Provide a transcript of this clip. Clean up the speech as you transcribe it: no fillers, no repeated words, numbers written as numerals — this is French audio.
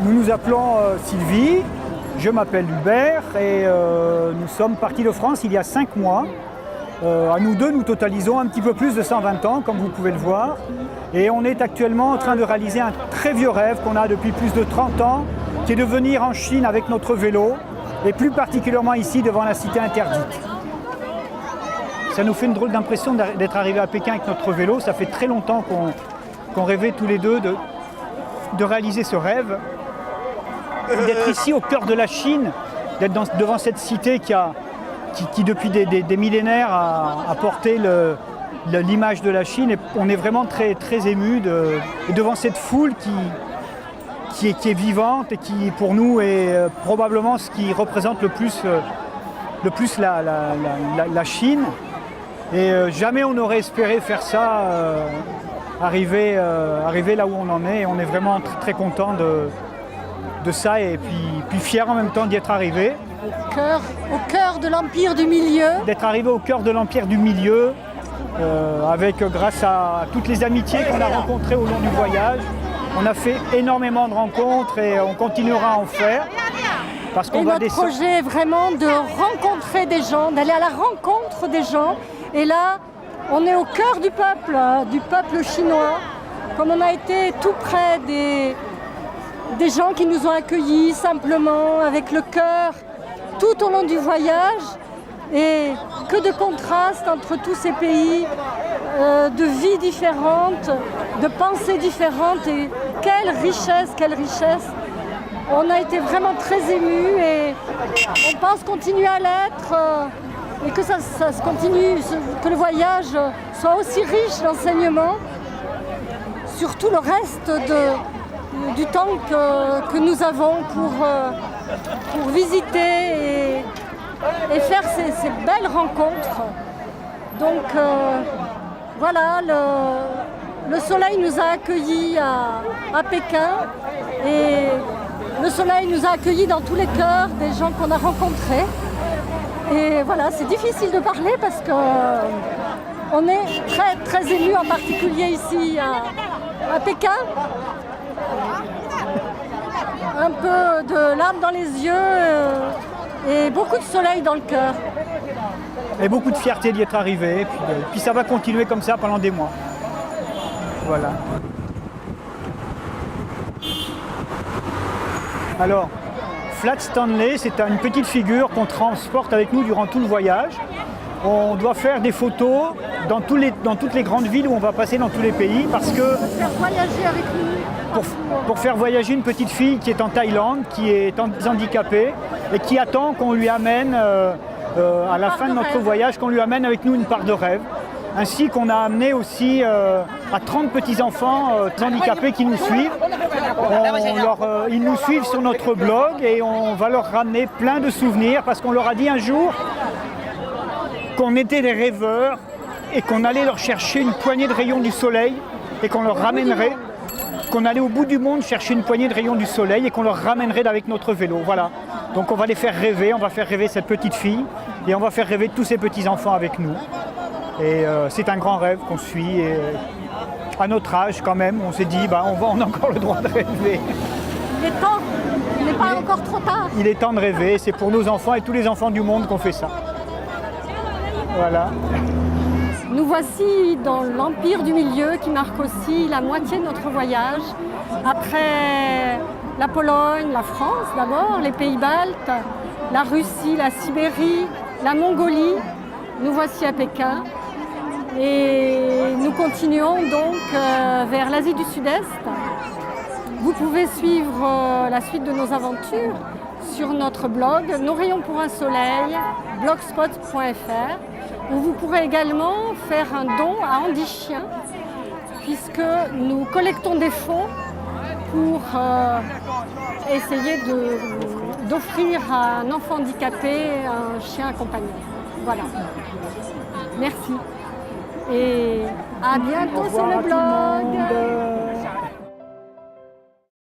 Nous nous appelons Sylvie, je m'appelle Hubert et nous sommes partis de France il y a 5 mois. À nous deux, nous totalisons un petit peu plus de 120 ans, comme vous pouvez le voir. Et on est actuellement en train de réaliser un très vieux rêve qu'on a depuis plus de 30 ans, qui est de venir en Chine avec notre vélo, et plus particulièrement ici devant la cité interdite. Ça nous fait une drôle d'impression d'être arrivé à Pékin avec notre vélo. Ça fait très longtemps qu'on rêvait tous les deux de réaliser ce rêve, d'être ici au cœur de la Chine, d'être devant cette cité qui depuis des millénaires a porté l'image de la Chine. Et on est vraiment très, très émus devant cette foule qui est vivante et qui pour nous est probablement ce qui représente le plus la Chine. Et jamais on n'aurait espéré faire ça, arriver là où on en est. Et on est vraiment très, très content de ça et puis fiers en même temps d'y être arrivé. Au cœur de l'Empire du Milieu. D'être arrivé au cœur de l'Empire du Milieu, grâce à toutes les amitiés qu'on a rencontrées au long du voyage. On a fait énormément de rencontres et on continuera à en faire. Parce qu'on va notre projet est vraiment de rencontrer des gens, d'aller à la rencontre des gens. Et là, on est au cœur du peuple chinois. Comme on a été tout près des gens qui nous ont accueillis simplement, avec le cœur, tout au long du voyage. Et que de contrastes entre tous ces pays, de vies différentes, de pensées différentes. Et quelle richesse, quelle richesse! On a été vraiment très émus et on pense continuer à l'être et que ça se continue, que le voyage soit aussi riche d'enseignements sur tout le reste du temps que nous avons pour visiter et faire ces belles rencontres. Donc voilà, le soleil nous a accueillis à Pékin et le soleil nous a accueillis dans tous les cœurs des gens qu'on a rencontrés. Et voilà, c'est difficile de parler parce qu'on est très très émus, en particulier ici à Pékin. Un peu de larmes dans les yeux et beaucoup de soleil dans le cœur. Et beaucoup de fierté d'y être arrivé. Puis ça va continuer comme ça pendant des mois. Voilà. Alors, Flat Stanley, c'est une petite figure qu'on transporte avec nous durant tout le voyage. On doit faire des photos dans toutes les grandes villes où on va passer dans tous les pays parce que... Pour faire voyager avec nous. Pour faire voyager une petite fille qui est en Thaïlande, qui est handicapée et qui attend qu'on lui amène, à la fin de notre voyage, qu'on lui amène avec nous une part de rêve. Ainsi qu'on a amené aussi à 30 petits-enfants handicapés qui nous suivent. Ils nous suivent sur notre blog et on va leur ramener plein de souvenirs parce qu'on leur a dit un jour qu'on était des rêveurs et qu'on allait leur chercher une poignée de rayons du soleil et qu'on leur ramènerait, qu'on allait au bout du monde chercher une poignée de rayons du soleil et qu'on leur ramènerait avec notre vélo. Voilà. Donc on va les faire rêver, on va faire rêver cette petite fille et on va faire rêver tous ces petits-enfants avec nous. Et c'est un grand rêve qu'on suit. Et, à notre âge, quand même, on s'est dit, on a encore le droit de rêver. Il est temps, il n'est pas encore trop tard. Il est temps de rêver, c'est pour nos enfants et tous les enfants du monde qu'on fait ça. Voilà. Nous voici dans l'Empire du Milieu qui marque aussi la moitié de notre voyage. Après la Pologne, la France d'abord, les pays baltes, la Russie, la Sibérie, la Mongolie, nous voici à Pékin. Et nous continuons donc vers l'Asie du Sud-Est. Vous pouvez suivre la suite de nos aventures sur notre blog Nos rayons pour un soleil, blogspot.fr, où vous pourrez également faire un don à Andy Chien, puisque nous collectons des fonds pour essayer d'offrir à un enfant handicapé un chien accompagnant. Voilà. Merci. Et à bientôt sur le blog.